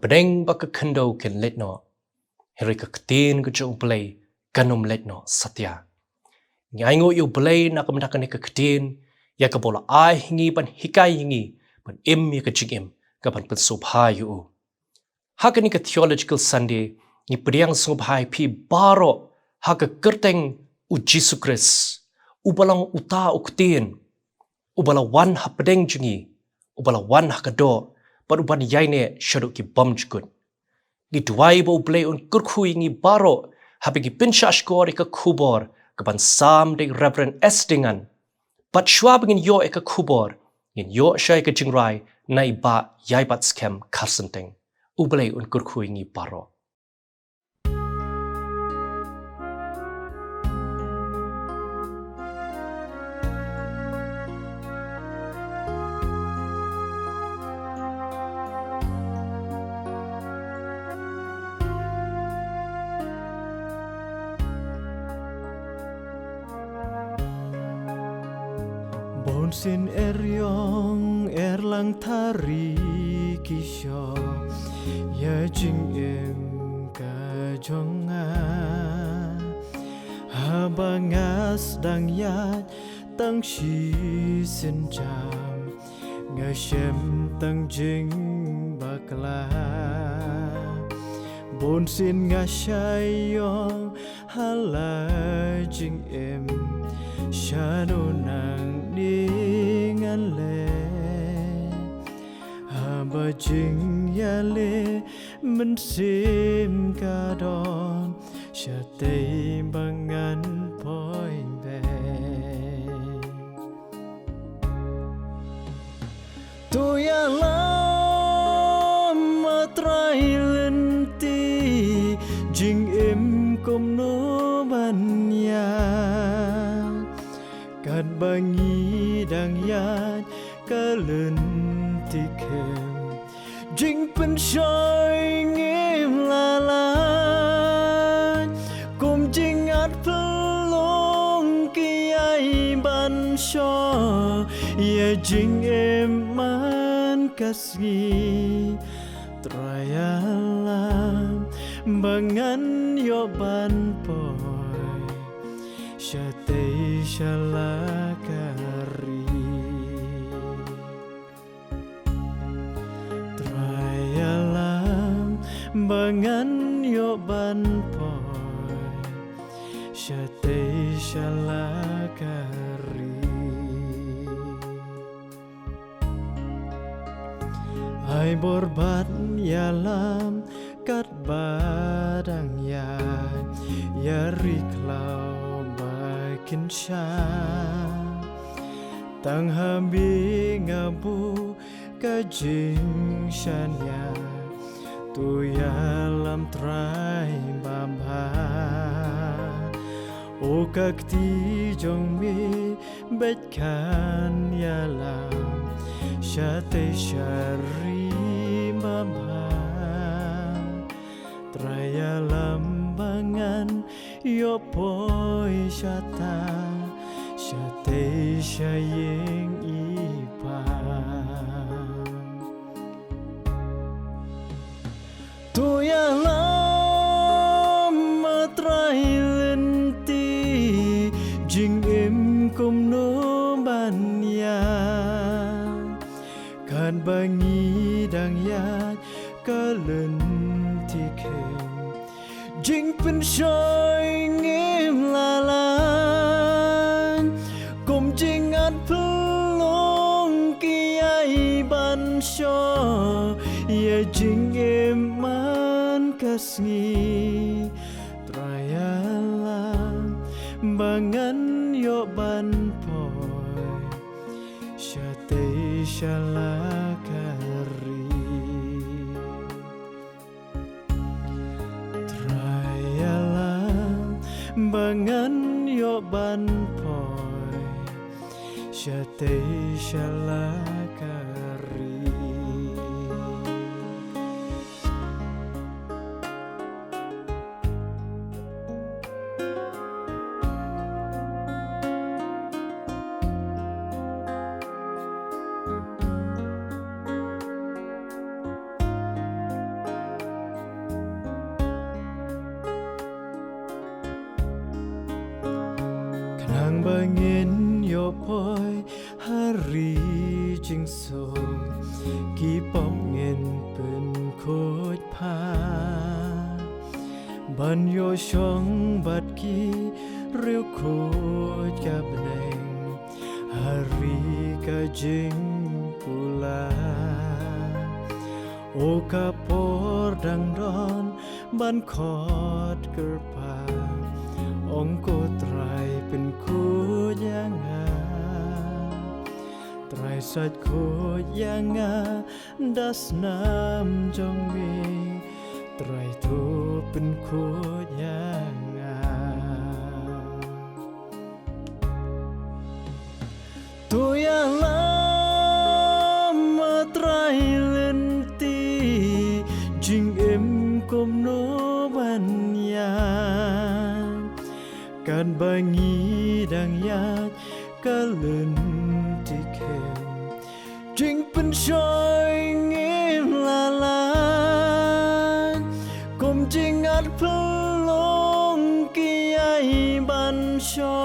pedeng baka kendo ken letno. Heri ka ketin ke jong belai kanum letno satya. Ngaingo yu belai nak mendakan ke ketin ya ka bola ai hingi ban hikai hingi ban im ya ka jingim ka ban pensubhai yu. Hakani ka theological Sunday ni priang subhai pi baro haka kerteng u Jesu Christ. Ubalang uta uktin. Ubala wan hapedeng jungi. Ubala wan hakado. But uban yaine syaduk ki bam jukut. Ni duai bo blay un kurkhui ngi baro habi ki pinsha ashkor ika kubor kaban sam de Reverend S dengan. But shwab ngin yo ika kubor ngin yo shay ika jingrai na iba yai bat scam karsenteng. Ublay un kurkhui ngi baro. Bonsin eryong erlang tari kisyo ya jing em ka jonga habangas dang yat tang shi sin jam nga shem tang jing bakla bonsin nga shayong hala jing em Shano nang ningan le Haba jing ya le Men sim ka don Sha tay bangan poin be Tu ya lam matrai lenti Jing im kom no ban ya Kat bangi dang yat kalun tikem Jing pen shoy ngim lalan Kum jing at pelong kiai ban sho Ya jing em man kasgi Trayalam bangan yo ban poy Syatay syalakari Trayalam bangan yo ban poy Syatay syalakari Ay borbat yalam kat badang yan Yari klau kinsha tang hambi ngabu kajing shanya tu ya lam trai bamba o kakti jong mi betkan ya lam shate shari bamba traya lambangan yo poi shata shate shayeng ipa tu ya lam matrai lenti jing em kom no ban ya kan bangi dang yat kalun tikem Jing pen shoy ngim lalan Kum jing at pelong kiai ban sho Ya jing em man kasngi Trayalam bangan yo ban poy Syatay syalakari bangan yo ban poy syatay syalakari bangin yo poi hari jing so ki pom ngin pen khoj pha ban yo shong bat ki riu khoj ka bneng hari ka jing pula o ka por dang don ban khot kerpa ong ko trai pen khoj yang trai sat khoj yang das nam jong mi trai thu pen khoj yang tu ya lam trai lên ti jing em kom no ban ya kan bangi dang ya ka lên ti kem jing pen shoi ngim la la kom jing at plong ki ai ban sho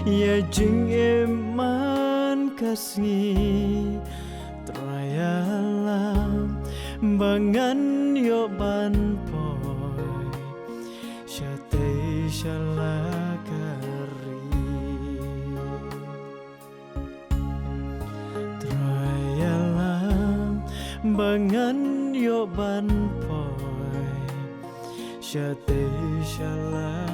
ya jing em man kasni trayalam bangan yo ban poi shate shalakari trayalam bangan yo ban poi shate shalakari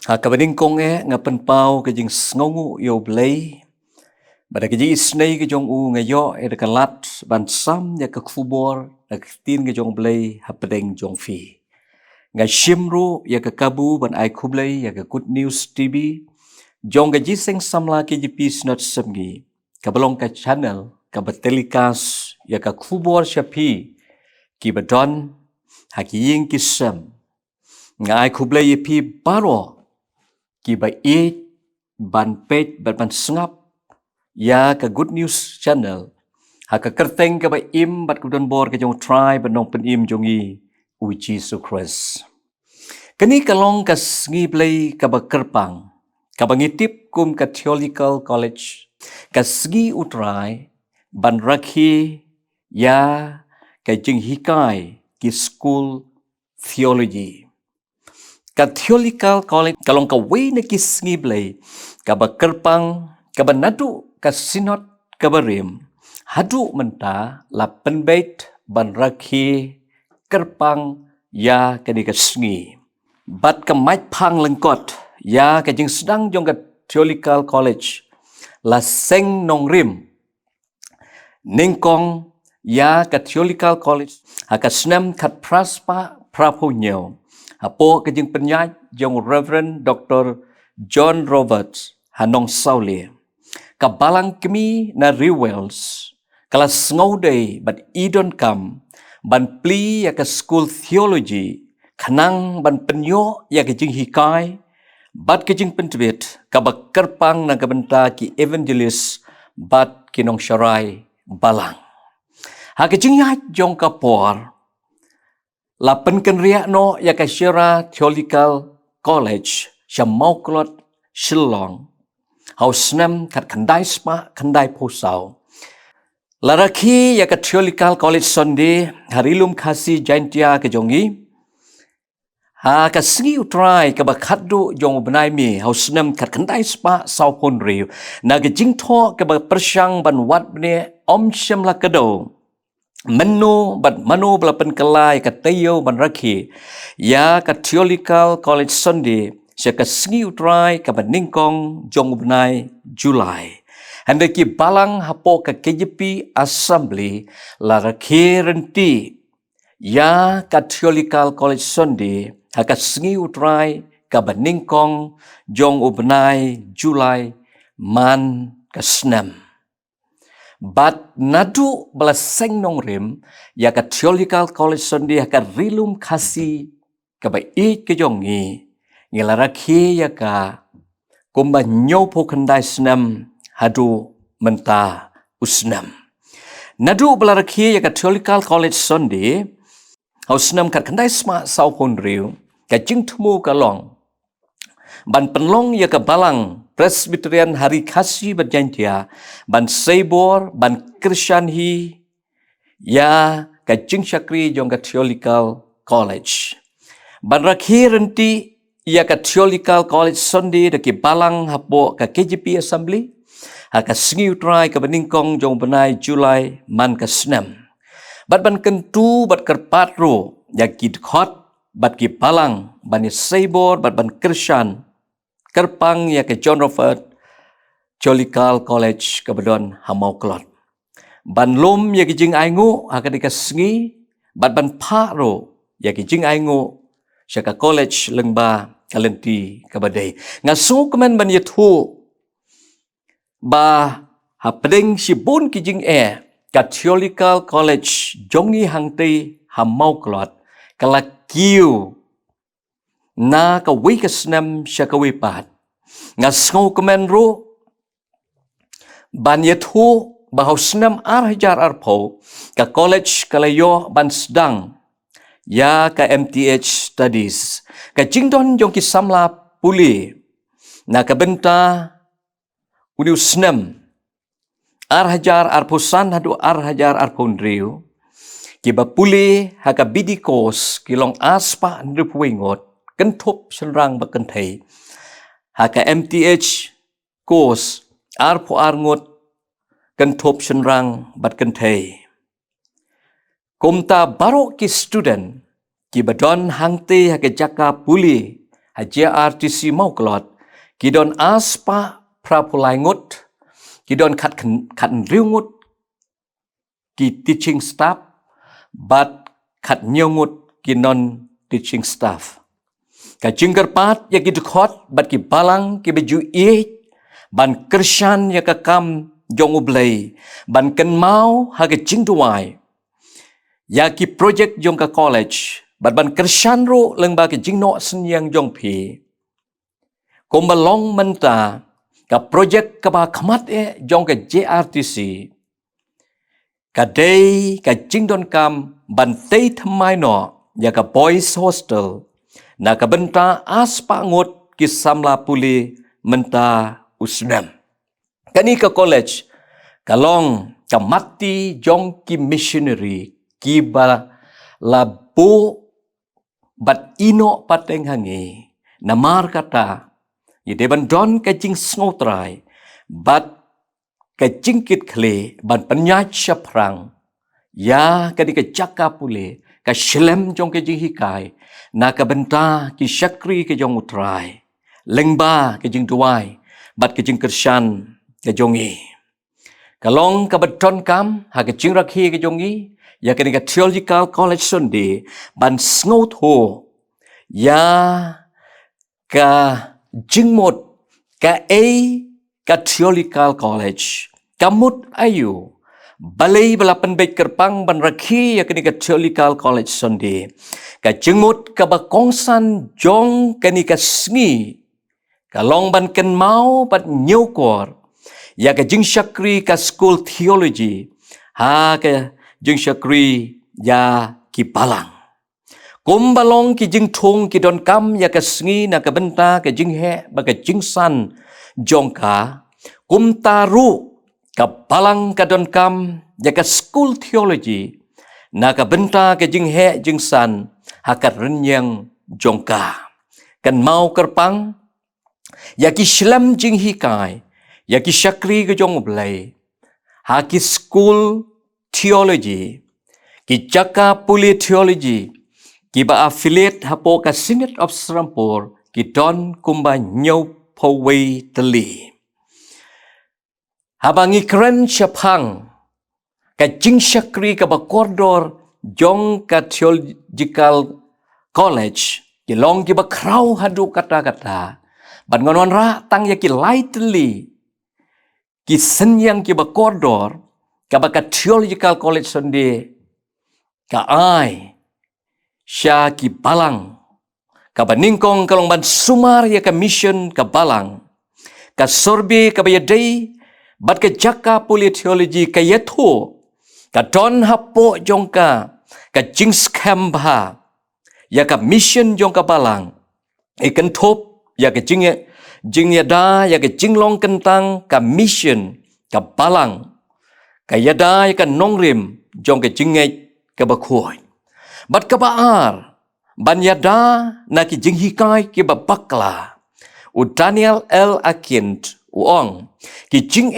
Kabaning kong ngapen pau ke jing sngongu yo blay bada ke jing isnei ke jong u ngayo de kalat ban sam ya ke khubor na tin ke jong blay hapedeng jong fi ngai shimru ya ke kabu ban ai khublay ya ke good news tv jong ke jiseng samla ke jp snot semgi kabalong ka channel ka telecast ya ke khubor shapi ki badon hakiying kisam ngai khublay pi baro ki ba ban page ban sngap ya ka good news channel ha ka kerteng ka ba im bat ku don bor ka jong try ban nong pen im jongi u Jesus Christ kani kalong ka sngi play ka ba kerpang ka ba ngitip kum ka theological college ka sgi u try ban rakhi ya ka jing hikai ki school theology ka theological college kalong ka way na kisngi blay ka ba kerpang ka ba nadu ka sinot ka ba rim hadu menta la penbait ban rakhi kerpang ya ka ni ka sngi bat ka mait phang lengkot ya ka jing sedang jong ka theological college la seng nong rim ningkong ya ka theological college ha ka snam khat praspa prapo nyeo Apo kajing penyaj jong Reverend Dr. John Roberts Hanong Sauli. Kabalang kami na Rewells. Kalas ngauday bat idon kam. Ban pli ya ka school theology. Kanang ban penyo ya kajing hikay. Bat kajing pentwit. Kabak kerpang na kabenta ki evangelist. Bat kinong syarai balang. Ha kajing yaj jong kapor. Lapan kenriak no ya ka Shira Theological College sya mauklot Shillong hausnam kat kandai spa kandai posau laraki ya ka Theological College Sunday harilum khasi jaintia ke jongi ha ka singi utrai ka bakhaddu jong benai mi hausnam kat kandai spa sau pon riu na ke jingtho ka ba persyang ban wat ne om syam la kado Menu belapan kelai katayo ban rakhi ya ka Theological College Sunday sia ka singi utrai ka ningkong jong benai Julai hande ki balang hapo ka KJP Assembly la rakhi renti ya ka Theological College Sunday ha ka singi utrai ka ningkong jong benai Julai man ka snam Bat nadu belaseng nong rim ya ka Theological College Sunday ka rilum khasi ka ba ke jongi ngelara khi ya ka kumba nyopo kandai snam hadu menta usnam nadu belara khi ya ka Theological College Sunday hau senam kat kendai sma sau pon riu ka jing temu ka long ban penlong ya ka balang Presbyterian Hari Kasih berjantia ban Seibor ban Christian hi ya ka jing syakri jong ka Theological College ban rakhi renti ya ka Theological College Sunday de ki balang hapo ka KGP Assembly ha ka singiu try ka beningkong jong benai Julai man ka senam bat ban kentu bat kerpat ro ya ki khot bat ki balang ban Seibor bat ban Christian kerpang ya ke John Robert Theological College kabedon hamau klot ban lom ya ki jing aingu akan dikasengi bat ban pha ro ya ki jing aingu syaka college lengba kalenti kabadai ngasu kemen ban yathu ba hapding sibun ki jing ka Theological College jongi hangti hamau klot kalakiu na ka wikasnam siya ka wipat. Nga sngaw kemen ro, ban yathu bahaw snam arhajar arpo, ka college kalayo ban sedang, ya ka MTH studies, ka jingdon jong kisamla puli, na ka benta uniu snam, arhajar arposan hadu arhajar arpondriu, kiba puli haka bidikos kilong aspa nripuingot, kentop senrang bakentei haka MTH course arpo arngot kentop senrang bakentei komta baro ki student ki badon hangte haka jaka puli haja RTC mauklot ki don aspa prapulaingot ki don kat riungut ki teaching staff but kat nyongut ki non teaching staff ka jinggar pat ya ki dekhot bat ki balang ki baju ban Krishan ya ka kam jong ublay ban ken mau ha ka jing duai ya ki project jong ka college bat ban Krishan ro leng ba ki jing no senyang jong phi kom balong menta ka project ka ba khamat jong ka JRTC ka day ka jing don kam ban tei thamai no ya ka boys hostel na kabenta aspa ngot kisamla puli menta usnam kani ka college kalong kamati jong ki missionary ki ba labo bat ino pateng hangi namar kata ye deban don ka jing snotrai bat ka jingkit khle ban penyaj syaprang ya kani ka jaka puli ka shlem jong ke jing hikai na ka benta ki syakri ke jong utrai lengba ke jing duai bat ke jing kersyan ke jongi kalong ka beton kam ha ke jing rakhi ke jongi ya ke ka Theological College Sunday ban sngot ho ya ka jing mot ka ka Theological College kamut ayu balai balapan baik kerpang ban rakhi ya kini ka Theological College Sunday ka jengmut ka bakongsan jong kani ka sngi ka long ban ken mau pat nyokor ya ka jing syakri ka school theology ha ka jing syakri ya ki balang kum balong ki jing thong ki don kam ya ka sngi na ka benta ka jing he ba ka jing san jong ka kum taru ka balang ka don kam ya ka school theology na ka benta ka jing he jing san ha ka renyang jongka kan mau kerpang ya ki shlam jing hikai ya ki syakri ka jong blai ha ki school theology ki jaka puli theology ki ba affiliate hapo ka Synod of Serampore ki don kumba nyau powei teli habangi keren syapang ka jing syakri ka bakordor jong ka Theological College ki long ki bakrau hadu kata-kata ban ngonon ra tang ya ki lightly ki senyang ki bakordor ka baka Theological College Sunday ka ai sya ki balang ka baningkong kalong ban sumar ya ka mission ka balang ka sorbi ka bayadai bat ka jaka puli theology ka yatho ka don hapo jongka ka jing scam ba ya ka mission jong ka balang ikan thop ya ka jing yada ya ka jinglong kentang ka mission ka balang ka yada ya ka nongrim jong ka jingej ka bakhoi bat ka baar ban yada na ki jing hikai ki bakla u Daniel L. Akint uong ki jing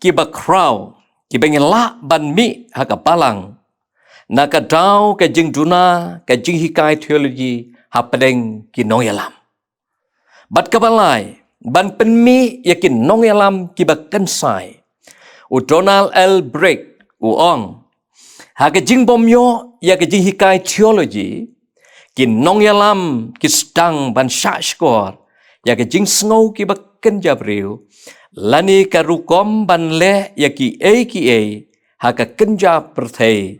ki bakraw ki bengela ban mi ha ka balang na ka daw ka jing duna ka jing hikai theology ha pedeng ki nong yalam bat ka balai ban penmi yakin nong yalam ki bakan sai u Donald L. Brick uong ha ka jing bom yo ya ka jing hikai theology ki nong yalam ki stang ban sha skor ya ka jing snow ki bakan jabriu lani ka rukom ban le ya ki ha ka kenja perthei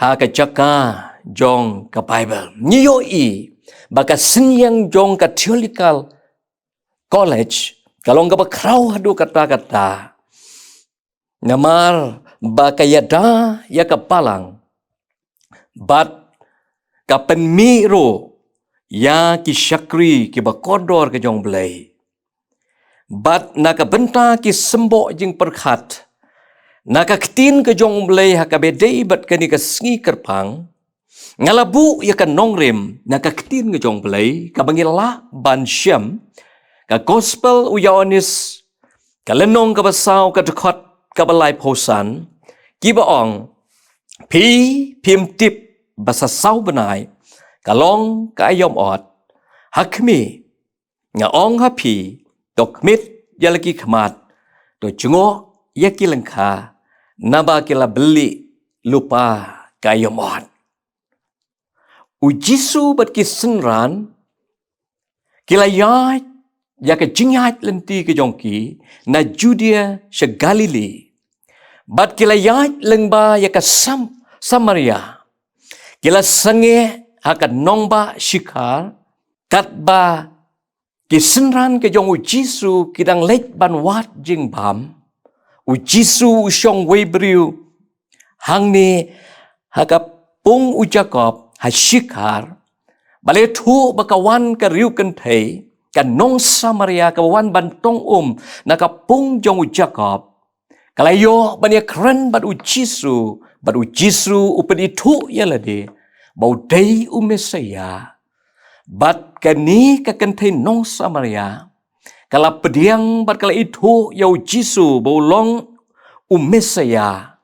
ha ka chaka jong ka Bible niyo baka sinyang jong ka theological college kalong ka bakraw hadu kata-kata namar baka yada ya ka palang bat ka penmiro ya ki syakri ki bakodor ke jong belai bat naka benta ki sembo jing perkhat naka ketin ke jong belai ha ka bedei bat kani ka sngi kerpang ngalabu ya ka nongrim naka ketin ke jong belai ka bangila ban syam ka gospel uyaonis ka lenong ka basau ka dekot ka balai posan ki baong phim tip basa sau benai kalong ka ayom ot hakmi nga ong hapi tok mit yalaki khmat to chungo yaki lengkha naba kila beli lupa ka ayom ot u Jisu bat ki senran kila yai ya ka jingyat lenti ke jongki na Judea sha Galilee bat kila yai lengba ya ka Samaria kila sange hakat nongba shikar katba kisenran ke jong u Jisu kidang lek ban wat jing bam u Jisu shong webriu hangni hakap pung u Jacob ha shikar bale thu bakawan ka riu kan thei ka nong Samaria ka wan ban tong naka pung jong u Jacob kalayo ban ya kren bat u Jisu upedi thu yalade bau dei Mesaya bat kani ka kentei nong Samaria kala pediang bat kala itu yau Jisu bau long Mesaya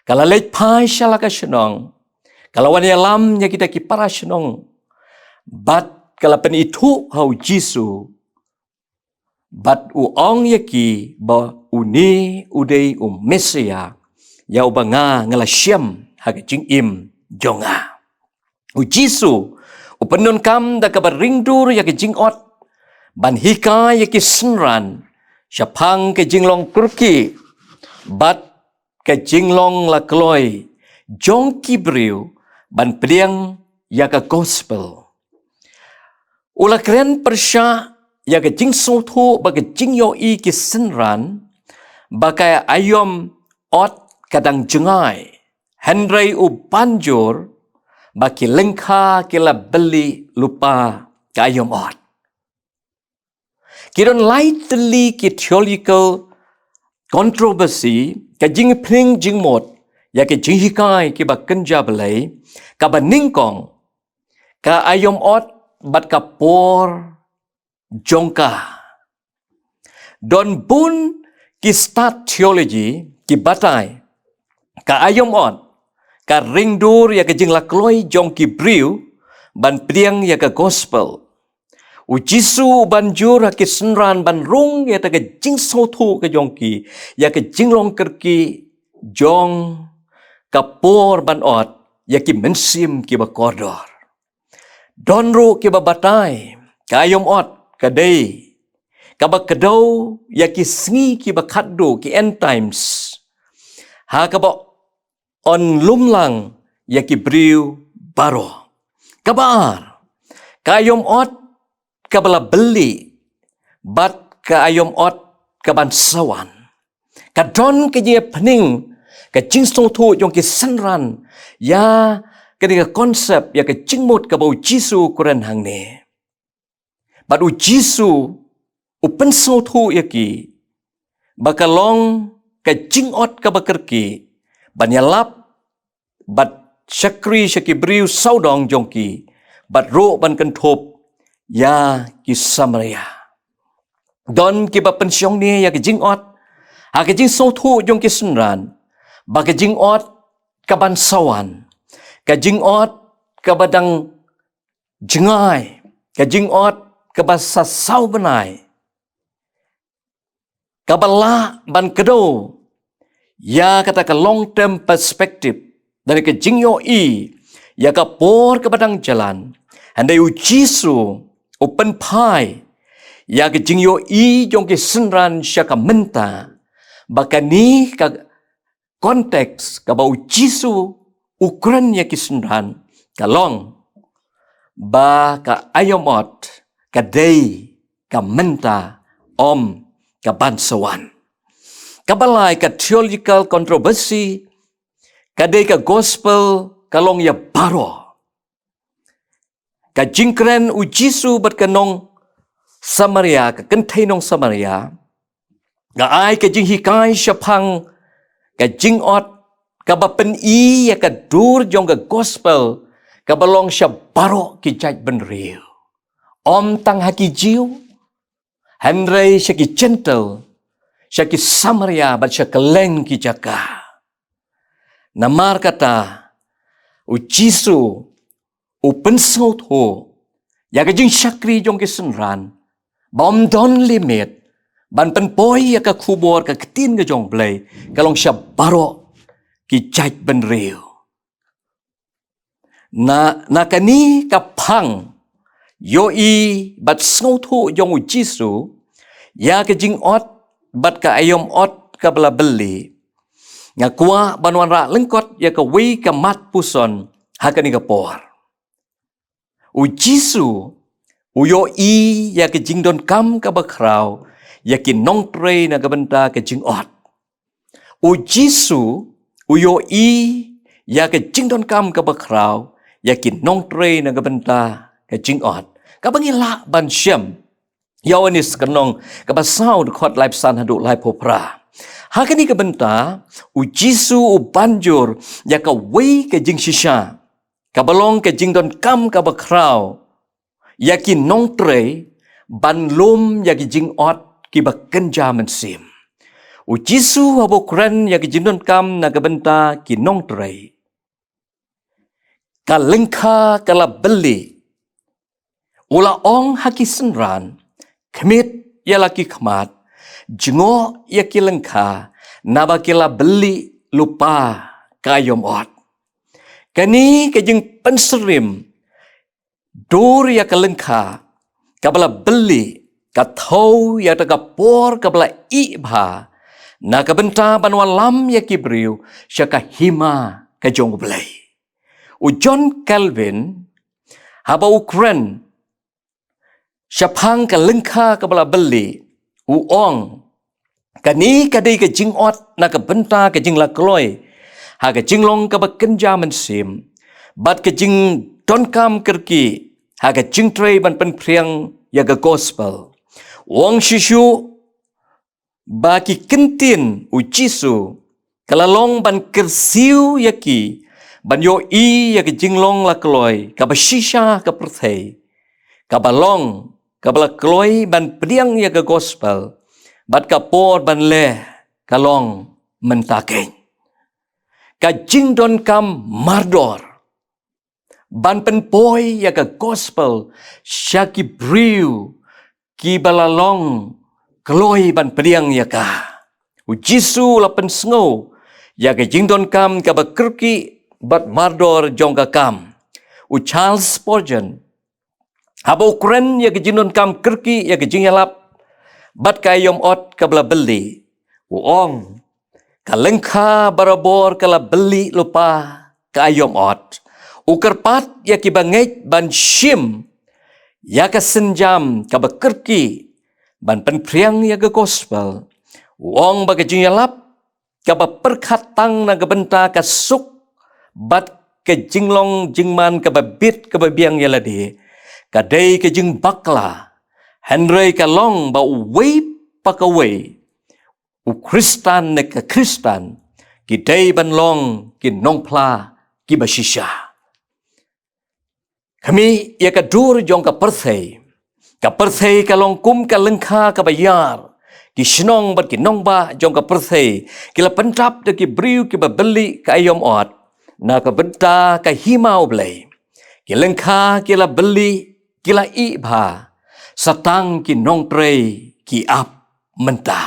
kala lek pai shala ka shenong kala wan yalam nya kita ki para shenong bat kala pen itu hau Jisu bat ong yaki ba uni udei Mesaya yau banga ngala syam ha jing im jonga u Jisu upenon kam da kabar ringdur ya ke jingot ban hika ya ke senran syapang ke jinglong kurki bat ke jinglong la kloi jong kibriu ban pediang ya ke gospel ula kren persya ya ke jing sotu ba ke jing yo i ke senran bakai ayom ot kadang jengai Henry u banjur baki lengkha kila beli lupa kayom ot. Kiron lightly ki theological controversy ka jing pling jing mot ya ke jing hikai ki ba kenja belai ka ba ningkong ka ayom ot bat ka por jongka don bun ki start theology ki batai ka ayom ot ka ringdur ya ke jing lakloi jong ki briu ban priang ya ke gospel u Jisu banjur ke senran ban rung ya ta ke jing sotu ke jong ki ya ke jing long kerki jong ka por ban ot ya ki mensim ki ba kordor donru ki ba batai ka ayom ot ka dei ka ba kedau ya ki sngi ki ba khaddu ki end times ha ka ba on lumlang ya ki briu baro kabar kayom ot kabala beli bat ka ayom ot kaban sawan kadon ke je pening ka jing so thu jong ki senran Ya ketika konsep ya ke jingmut ke bau Jisu kuran hang ne. Batu Jisu upen sotu ya ki. Bakalong ke jingot ke bakerki. Banyalap bat syakri syaki beriu saudong jongki. Bat ro ban kentop ya ki Samaria. Don ki ba pensiong ni ya ke jingot. Ha ke jing sotu jongki sunran. Ba ke jingot ke bansawan. Ke jingot ke badang jengai. Ke jingot ke basa sau benai. Ke bala ban kedo. Ya kata ke long term perspective. Dari ke jingyo i. Ya ke por ke badang jalan. Handai ujisu. Open pie. Ya ke jingyo i jong ke senran syaka menta. Baka ni ke konteks ke bau ujisu. Ukuran ya ke senran. Kalong. Ba ke ayomot. Ke day. Ke menta. Om. Ke bansawan. Kabalai ke theological controversy. Kadai ke gospel. Kalong ya baro. Ka jingkren ujisu berkenong Samaria. Ka kentai nong Samaria. Ka ai ka jing hikai syapang. Ka jingot. Ka bapen i ya ka dur jong ka gospel. Ka balong sya baro ki jaj benriu. Om tang haki jiu. Henry sya ki gentle. Sya ki Samaria bat sya keleng ki jaka. Namar kata. Ujisu. Upen saut ho. Ya ka jing syakri jong ki senran. Bom don limit. Ban penpoi ya ka kubor ka ketin ka jong blay. Kalong sya baro ki jaj benriu. Na kani kapang yo i bat sautu jong ujisu ya ke jing ot bat ka ayom ot ka bela beli ngakua banwan ra lengkot ya ka wi ka mat puson hakani ka por ujisu uyo i ya ke jing don kam ka bakrau ya ki nong tre na ka benta ke jing ot ujisu uyo i ya ke jing don kam ka bakrau yakin nong tre na gabenta ka jingot ka bangila ban syam yawanis kanong ka basau de khot life san hadu life popra hakani ka benta ujisu banjur ya ka wei ka jing shisha ka balong ka jing don kam ka bakrau yakin nong tre ban lum ya ki jingot ki bakenja mensim ujisu abokran ya ki jing don kam na gabenta ki nong tre kalengka kala beli ula ong haki senran kemit ya laki kemat jengo ya ki lengka naba kila beli lupa kayom ot kani kejeng penserim dur ya kelengka kabala beli kathau ya tagapor kabala ibha na kabenta banwalam ya kibriu syaka hima kajong belai John Calvin haba ukren syapang ka lengka ka bala beli uong kani kadai ka jingot na ka benta ka jing la kloy ha ka jinglong ka bakenja mensim bat ka jing don kam kerki ha ka jing tre ban pen priang ya ka gospel wong shishu ba ki kentin ujisu kalalong ban kersiu yaki ban yo i ya ke jinglong la kloy ka bashisha ka perthei ka balong ka bala kloy ban priang ya ka gospel bat ka por ban le kalong mentaken ka jing don kam mardor ban pen poi ya ka gospel syaki briu ki balalong kloy ban priang ya ka ujisu la pen sngo ya ka jing don kam ka bakerki bat mardor jongga kam. Charles Spurgeon. Haba ukren ya ke jinun kam kerki ya ke jingalap. Bat kayom ot kabla beli. Uong. Kalengka barabor kala beli lupa kayom ot. Ukerpat ya ki bangit ban shim. Ya ke senjam kaba kerki. Ban penpriang ya ke gospel. Uong baga jingalap. Kaba perkatang na gabenta kasuk bat ke jinglong jingman ke babit ke babiang yaladi kadai ke jing bakla Henry ka long ba wei pakawei u Kristan ne ka Kristan ki dai ban long ki nong pla ki basisha kami ya ka dur jong ka perthei ka long kum ka lengkha ka bayar ki shnong bat ki nong ba jong ka perthei ki la pentap de ki briu ki babeli ka ayom ot na ka benta ka himau blai ki lengkha ki la beli ki la i bha satang ki nong trei ki ap menta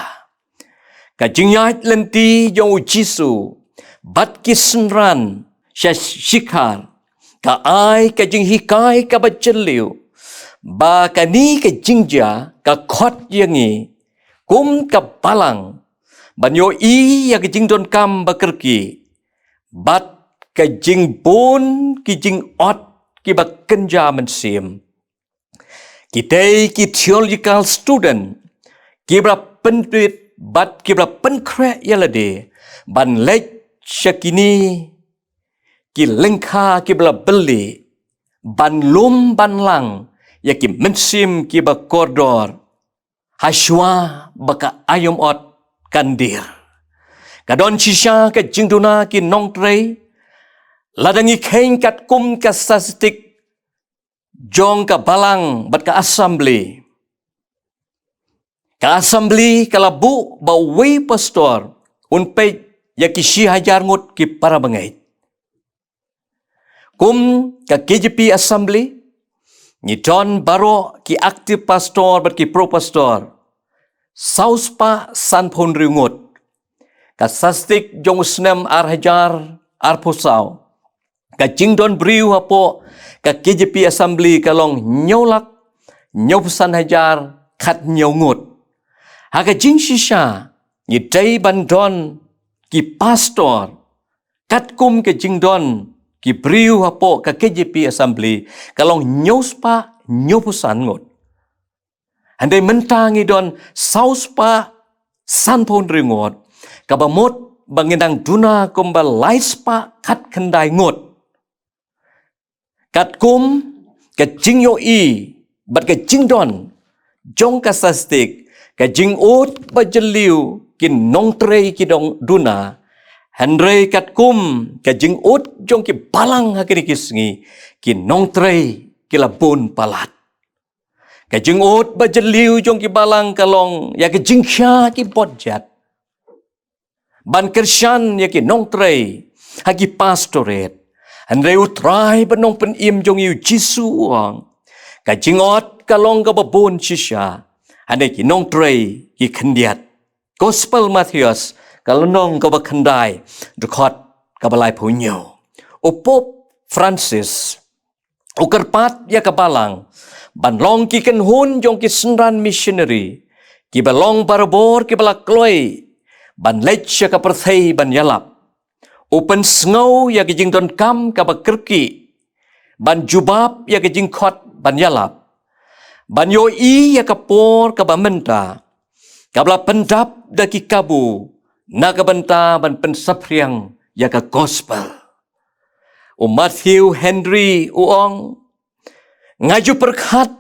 ka jingyat lenti jong Jisu bat ki senran shikar ka ai ka jing hikai ka bacheliu ba ka ni ka jingja ka khot yangi kum ka balang banyo i ya ka jing don kam bakerki bat ka jing bon ki jing ot ki bakenja mensim kita ki theological student ki bra penduit bat ki bra penkre yalade ban lek syakini ki lengkha ki bra beli ban lum ban lang ya ki mensim ki ba koridor haswa baka ayom ot kandir kadon shisha ka jingduna ki nong trei ladangi khain kat kum ka statistik jong ka balang bat ka assembly ka labu ba wei pastor unpe ya ki shi hajar ngut ki para bangai kum ka KJP assembly ni John baro ki aktif pastor bat ki pro pastor sauspa san phon ringut ka sastik jong snem ar hajar ar posau ka jingdon briu hapo ka KJP assembly ka long nyolak nyopsan hajar khat nyongut ha ka jing shisha ni dai bandon ki pastor kat kum ke jingdon ki briu hapo ka KJP assembly ka long nyospa nyopusan ngut andai mentangi don sauspa sanpon ringot ka bamot bangindang duna kumba laispa kat kendai ngut kat kum ka jingyo i bat ka jingdon jong ka sastik ka jingot ba jeliu ki nong trei ki dong duna Henry kat kum ka jingot jong ki balang hakini kisngi ki nong trei ki labun palat ka jingot ba jeliu jong ki balang kalong ya ki jingkha ki bodjat ban kershan ya ki nong trei haki pastorate Henry utrai benong penim jong yu Jisu uang ka jingot kalong ka babun shisha Henry ki nong trei ki kendiat Gospel Matthews kalau nong ka bakandai dekot ka balai punyo o Pope Francis o kerpat ya ka balang ban long ki ken hun jong ki senran missionary ki balong barbor ki balak kloi ban lech ka perthei ban yalap open snow ya ki jingdon kam ka bakerki ban jubab ya ki jingkhot ban yalap ban yo i ya ka por ka bamenta ka bla pendap da ki kabu na ka benta ban pensapriang ya ka gospel o Matthew Henry uong ngaju perkhat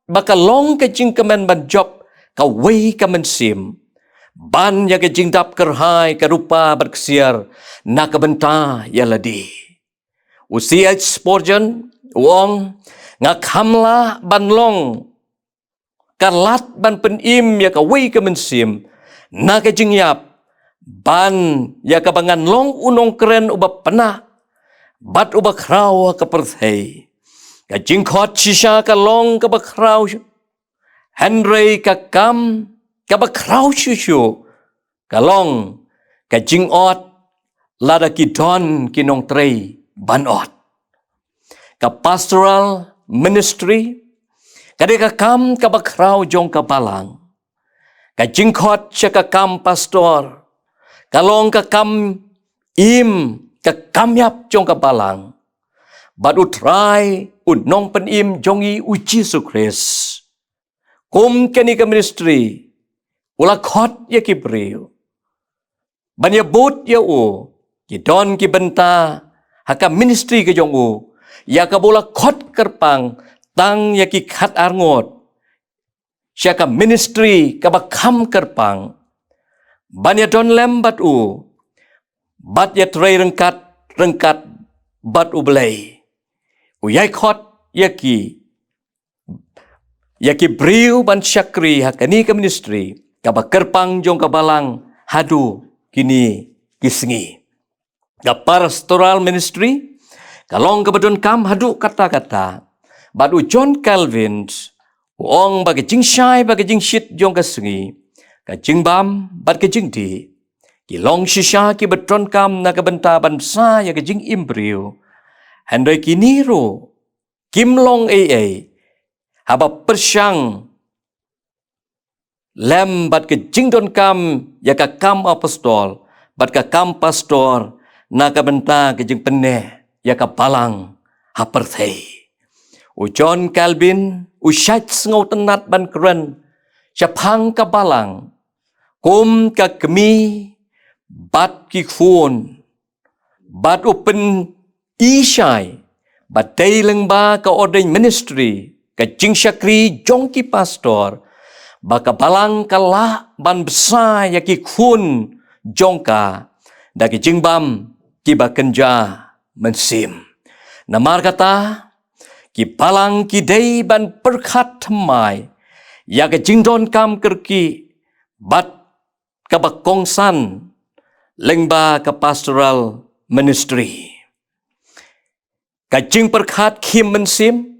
baka long ka jingkemen ban job ka wei ka mensim ban ya ke jingdap kerhai ke rupa berksiar na kebenta ya ladi usia Spurgeon wong ngakhamla ban long karlat ban penim ya ka wei ke mensim na ke jingyap ban ya ka bangan long unong keren uba pena bat uba kraw ka perthei ka jingkhot shisha ka long ka bakraw Henry ka kam ka bakraw shushu kalong ka jingot lada ki don ki nong trei banot ka pastoral ministry kade ka kam ka bakraw jong ka balang ka jingkhot sya ka kam pastor kalong ka kam im ka kamyap jong ka balang bat utrai unong penim jongi u Jisu Kris kum kani ka ministry ula khot ya ki briu ban ya bot ya u ki don ki benta haka ministry ke jong u ya ka bola khot kerpang tang ya ki khat arngot syaka ministry ka ba kham kerpang ban ya don lem bat u bat ya trei rengkat bat u belai u yai khot ya ki briu ban syakri haka ni ka ministry ka ba kerpang jong ka balang hadu kini kisengi ka pastoral ministry kalong ka badon kam hadu kata-kata bat u John Calvin ong bagi jing shai bagi jing shit jong ka sengi ka jing bam bat ka jing di ki long shisha ki batron kam na ka benta ban sa ya ka jing imbriu handai kini ro kim long ai haba persyang lem bat ke jingdon kam ya ka kam apostol bat ka kam pastor na ka benta ke jing penne ya ka balang haperthei u John Calvin u shat ngau tenat ban keren syapang ka balang kum ka kemi bat ki khun bat open ishai bat daileng ba ka ordain ministry ka jing syakri jong ki pastor baka balang kalah ban besar ya ki khun jongka daki jingbam ki bakenja mensim namar kata ki balang ki dei ban perkhat thamai ya ka jingdon kam kerki bat ka bakongsan lengba ka pastoral ministry ka jing perkhat kim mensim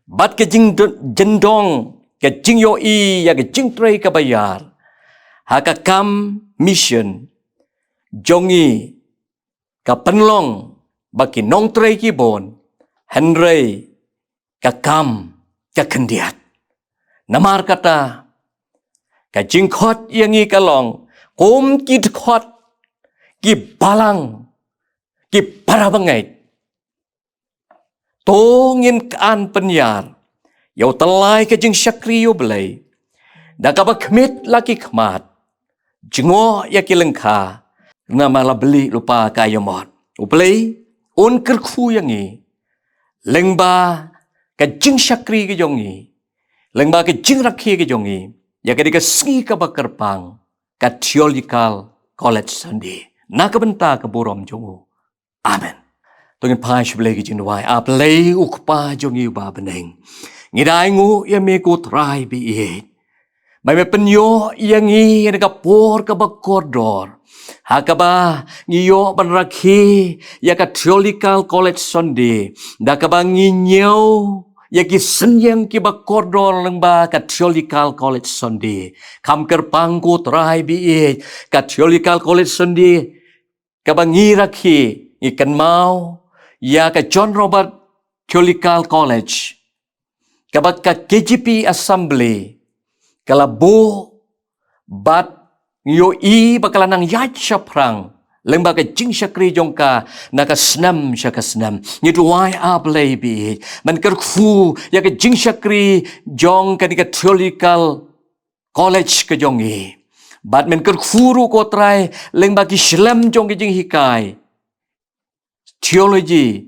bat ka jendong ka jing yo i ya ka jing trei ka bayar haka kam mission jongi ka penlong baki nong trei ki bon henrei ka kam ka kendiat namar kata ka jing khot yangi ka long kum ki khot ki balang ki parabangai tongin kan penyar yau telai ke jing syakri yo belai da ka ba khmit laki khmat jingo ya ki lengkha na mala beli lupa ka yomot uplei un kerkhu yangi lengba ka jing syakri ke jongi lengba ke jing rakhi ke jongi ya ka dika singi ka ba kerpang ka theological college Sunday na ka benta ka borom jongu amen tungin pai shblei ki jing wai a plei ukpa jongi ba beneng ngidai ngu ya me ku trai bi e mai me penyo yang ngi ka por ka ba koridor hakaba ngiyo ban rakhi ya ka theological college Sunday da ka ba nginyau ya ki senyang ki ba koridor lengba ka theological college Sunday kam kerpang ku trai bi e ka theological college Sunday ka ba ngi rakhi ikan mau ya ka John Robert Theological College kabak ka KGP Assembly kala bo bat yo i bakala nang yat syaprang lengba ka jing syakri jongka naka snam syaka snam ni duai a play bi man kerfu ya ka jing syakri jong ka dika Theological College ka jongi bat men kerfu ru ko trai lengba ki slam jong ki jing hikai theology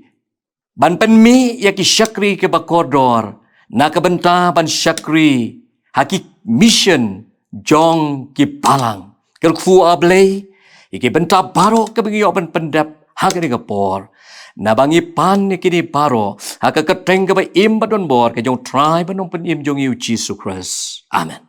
ban penmi ya ki syakri ke bakodor na ka benta ban syakri haki mission jong ki palang kerfu ablei iki benta baro ke bagi ban pendap hak ni kapor na bangi pan ni kini baro hak ka teng ke ba im badon bor ke jong try banong pen im jong yu Jesus Christ amen